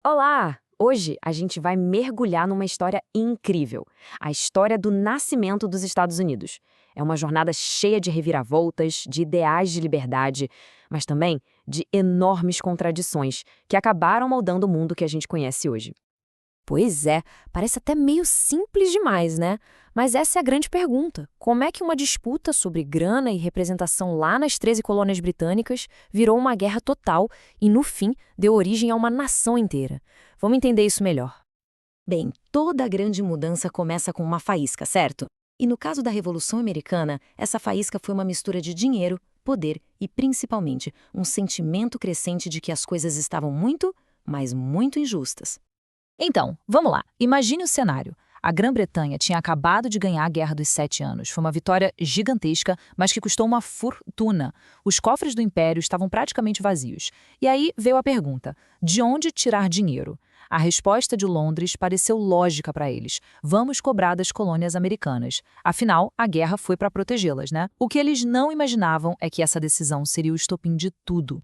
Olá! Hoje a gente vai mergulhar numa história incrível, a história do nascimento dos Estados Unidos. É uma jornada cheia de reviravoltas, de ideais de liberdade, mas também de enormes contradições que acabaram moldando o mundo que a gente conhece hoje. Pois é, parece até meio simples demais, né? Mas essa é a grande pergunta. Como é que uma disputa sobre grana e representação lá nas 13 colônias britânicas virou uma guerra total e, no fim, deu origem a uma nação inteira? Vamos entender isso melhor. Bem, toda grande mudança começa com uma faísca, certo? E no caso da Revolução Americana, essa faísca foi uma mistura de dinheiro, poder e, principalmente, um sentimento crescente de que as coisas estavam muito, mas muito injustas. Então, vamos lá. Imagine o cenário. A Grã-Bretanha tinha acabado de ganhar a Guerra dos 7 Anos. Foi uma vitória gigantesca, mas que custou uma fortuna. Os cofres do Império estavam praticamente vazios. E aí veio a pergunta: de onde tirar dinheiro? A resposta de Londres pareceu lógica para eles. Vamos cobrar das colônias americanas. Afinal, a guerra foi para protegê-las, né? O que eles não imaginavam é que essa decisão seria o estopim de tudo.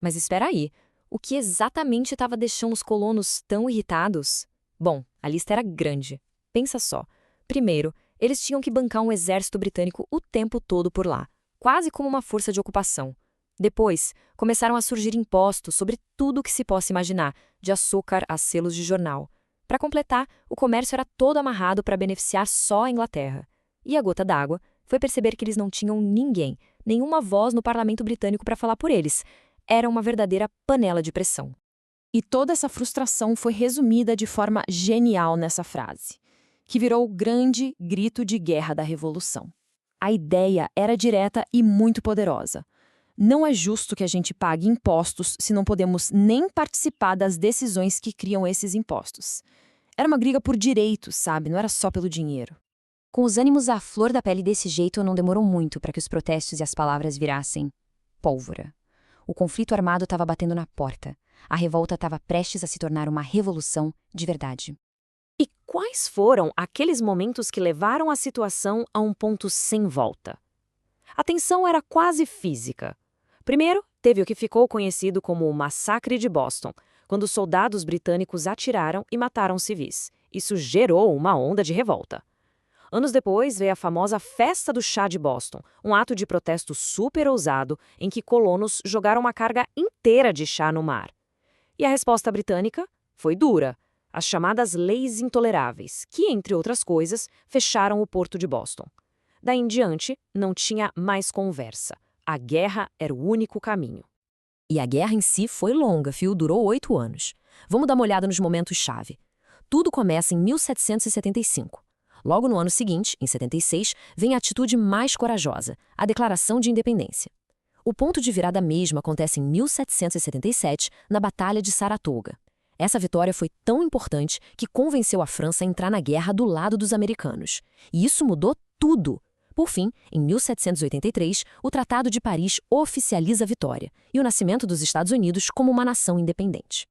Mas espera aí, o que exatamente estava deixando os colonos tão irritados? Bom, a lista era grande. Pensa só. Primeiro, eles tinham que bancar um exército britânico o tempo todo por lá, quase como uma força de ocupação. Depois, começaram a surgir impostos sobre tudo o que se possa imaginar, de açúcar a selos de jornal. Para completar, o comércio era todo amarrado para beneficiar só a Inglaterra. E a gota d'água foi perceber que eles não tinham ninguém, nenhuma voz no parlamento britânico para falar por eles. Era uma verdadeira panela de pressão. E toda essa frustração foi resumida de forma genial nessa frase, que virou o grande grito de guerra da Revolução. A ideia era direta e muito poderosa. Não é justo que a gente pague impostos se não podemos nem participar das decisões que criam esses impostos. Era uma briga por direitos, sabe? Não era só pelo dinheiro. Com os ânimos à flor da pele desse jeito, não demorou muito para que os protestos e as palavras virassem pólvora. O conflito armado estava batendo na porta. A revolta estava prestes a se tornar uma revolução de verdade. E quais foram aqueles momentos que levaram a situação a um ponto sem volta? A tensão era quase física. Primeiro, teve o que ficou conhecido como o Massacre de Boston, quando soldados britânicos atiraram e mataram civis. Isso gerou uma onda de revolta. Anos depois, veio a famosa Festa do Chá de Boston, um ato de protesto super ousado em que colonos jogaram uma carga inteira de chá no mar. E a resposta britânica foi dura, as chamadas Leis Intoleráveis, que, entre outras coisas, fecharam o porto de Boston. Daí em diante, não tinha mais conversa. A guerra era o único caminho. E a guerra em si foi longa, viu? Durou 8 anos. Vamos dar uma olhada nos momentos-chave. Tudo começa em 1775. Logo no ano seguinte, em 76, vem a atitude mais corajosa, a Declaração de Independência. O ponto de virada mesmo acontece em 1777, na Batalha de Saratoga. Essa vitória foi tão importante que convenceu a França a entrar na guerra do lado dos americanos. E isso mudou tudo. Por fim, em 1783, o Tratado de Paris oficializa a vitória e o nascimento dos Estados Unidos como uma nação independente.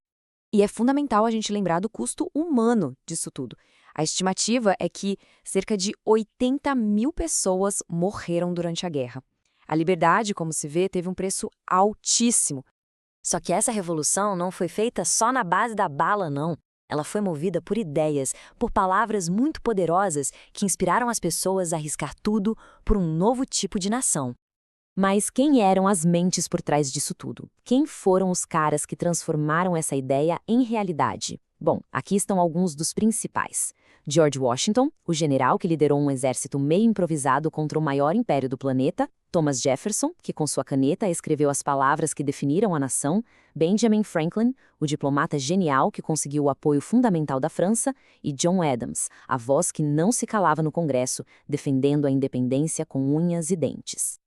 E é fundamental a gente lembrar do custo humano disso tudo. A estimativa é que cerca de 80 mil pessoas morreram durante a guerra. A liberdade, como se vê, teve um preço altíssimo. Só que essa revolução não foi feita só na base da bala, não. Ela foi movida por ideias, por palavras muito poderosas que inspiraram as pessoas a arriscar tudo por um novo tipo de nação. Mas quem eram as mentes por trás disso tudo? Quem foram os caras que transformaram essa ideia em realidade? Bom, aqui estão alguns dos principais. George Washington, o general que liderou um exército meio improvisado contra o maior império do planeta. Thomas Jefferson, que com sua caneta escreveu as palavras que definiram a nação. Benjamin Franklin, o diplomata genial que conseguiu o apoio fundamental da França. E John Adams, a voz que não se calava no Congresso, defendendo a independência com unhas e dentes.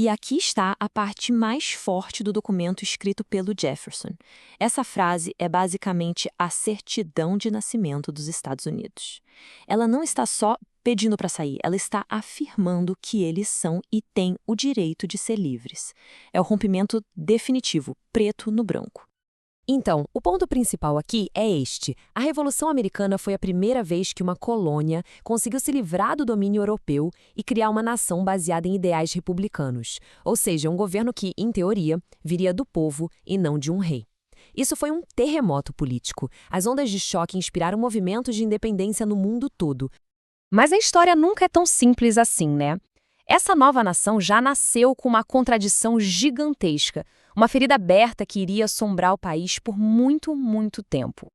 E aqui está a parte mais forte do documento escrito pelo Jefferson. Essa frase é basicamente a certidão de nascimento dos Estados Unidos. Ela não está só pedindo para sair, ela está afirmando que eles são e têm o direito de ser livres. É o rompimento definitivo, preto no branco. Então, o ponto principal aqui é este. A Revolução Americana foi a primeira vez que uma colônia conseguiu se livrar do domínio europeu e criar uma nação baseada em ideais republicanos, ou seja, um governo que, em teoria, viria do povo e não de um rei. Isso foi um terremoto político. As ondas de choque inspiraram movimentos de independência no mundo todo. Mas a história nunca é tão simples assim, né? Essa nova nação já nasceu com uma contradição gigantesca, uma ferida aberta que iria assombrar o país por muito, muito tempo.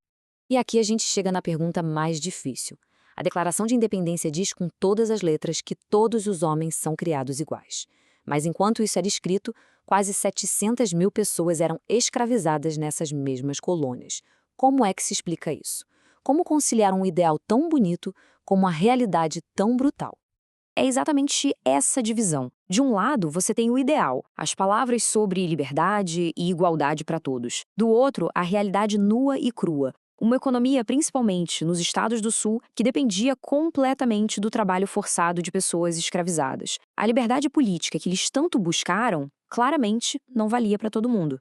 E aqui a gente chega na pergunta mais difícil. A Declaração de Independência diz com todas as letras que todos os homens são criados iguais. Mas enquanto isso era escrito, quase 700 mil pessoas eram escravizadas nessas mesmas colônias. Como é que se explica isso? Como conciliar um ideal tão bonito com uma realidade tão brutal? É exatamente essa divisão. De um lado, você tem o ideal, as palavras sobre liberdade e igualdade para todos. Do outro, a realidade nua e crua. Uma economia, principalmente nos estados do Sul, que dependia completamente do trabalho forçado de pessoas escravizadas. A liberdade política que eles tanto buscaram, claramente, não valia para todo mundo.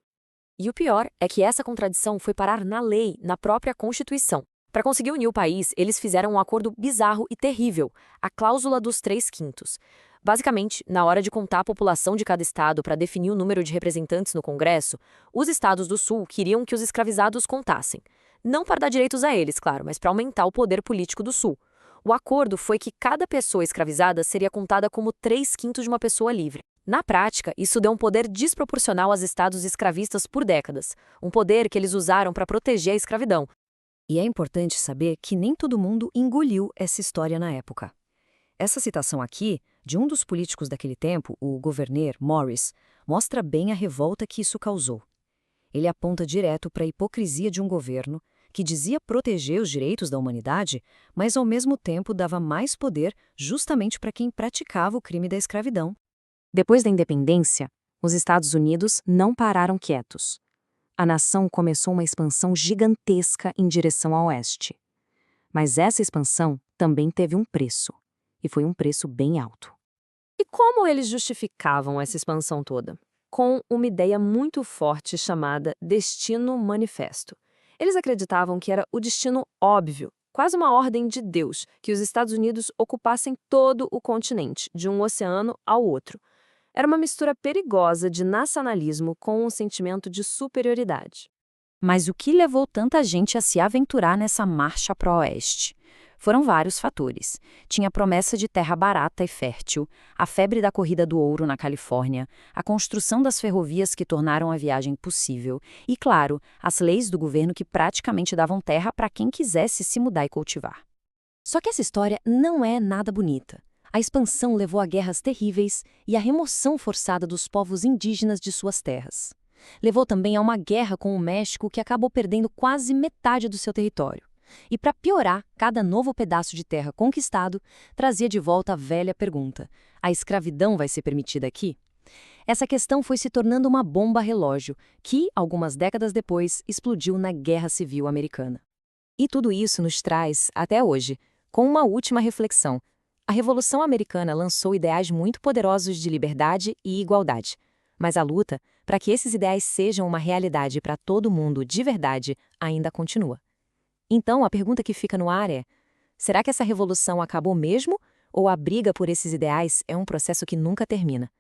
E o pior é que essa contradição foi parar na lei, na própria Constituição. Para conseguir unir o país, eles fizeram um acordo bizarro e terrível, a cláusula dos 3/5. Basicamente, na hora de contar a população de cada estado para definir o número de representantes no Congresso, os estados do Sul queriam que os escravizados contassem. Não para dar direitos a eles, claro, mas para aumentar o poder político do Sul. O acordo foi que cada pessoa escravizada seria contada como 3/5 de uma pessoa livre. Na prática, isso deu um poder desproporcional aos estados escravistas por décadas, um poder que eles usaram para proteger a escravidão. E é importante saber que nem todo mundo engoliu essa história na época. Essa citação aqui, de um dos políticos daquele tempo, o governor Morris, mostra bem a revolta que isso causou. Ele aponta direto para a hipocrisia de um governo que dizia proteger os direitos da humanidade, mas ao mesmo tempo dava mais poder justamente para quem praticava o crime da escravidão. Depois da independência, os Estados Unidos não pararam quietos. A nação começou uma expansão gigantesca em direção ao oeste. Mas essa expansão também teve um preço, e foi um preço bem alto. E como eles justificavam essa expansão toda? Com uma ideia muito forte chamada Destino Manifesto. Eles acreditavam que era o destino óbvio, quase uma ordem de Deus, que os Estados Unidos ocupassem todo o continente, de um oceano ao outro. Era uma mistura perigosa de nacionalismo com um sentimento de superioridade. Mas o que levou tanta gente a se aventurar nessa marcha para o oeste? Foram vários fatores. Tinha a promessa de terra barata e fértil, a febre da corrida do ouro na Califórnia, a construção das ferrovias que tornaram a viagem possível e, claro, as leis do governo que praticamente davam terra para quem quisesse se mudar e cultivar. Só que essa história não é nada bonita. A expansão levou a guerras terríveis e a remoção forçada dos povos indígenas de suas terras. Levou também a uma guerra com o México que acabou perdendo quase metade do seu território. E para piorar, cada novo pedaço de terra conquistado trazia de volta a velha pergunta: a escravidão vai ser permitida aqui? Essa questão foi se tornando uma bomba relógio que, algumas décadas depois, explodiu na Guerra Civil Americana. E tudo isso nos traz, até hoje, com uma última reflexão. A Revolução Americana lançou ideais muito poderosos de liberdade e igualdade. Mas a luta para que esses ideais sejam uma realidade para todo mundo de verdade ainda continua. Então, a pergunta que fica no ar é: será que essa revolução acabou mesmo? Ou a briga por esses ideais é um processo que nunca termina?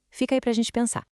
Fica aí para a gente pensar.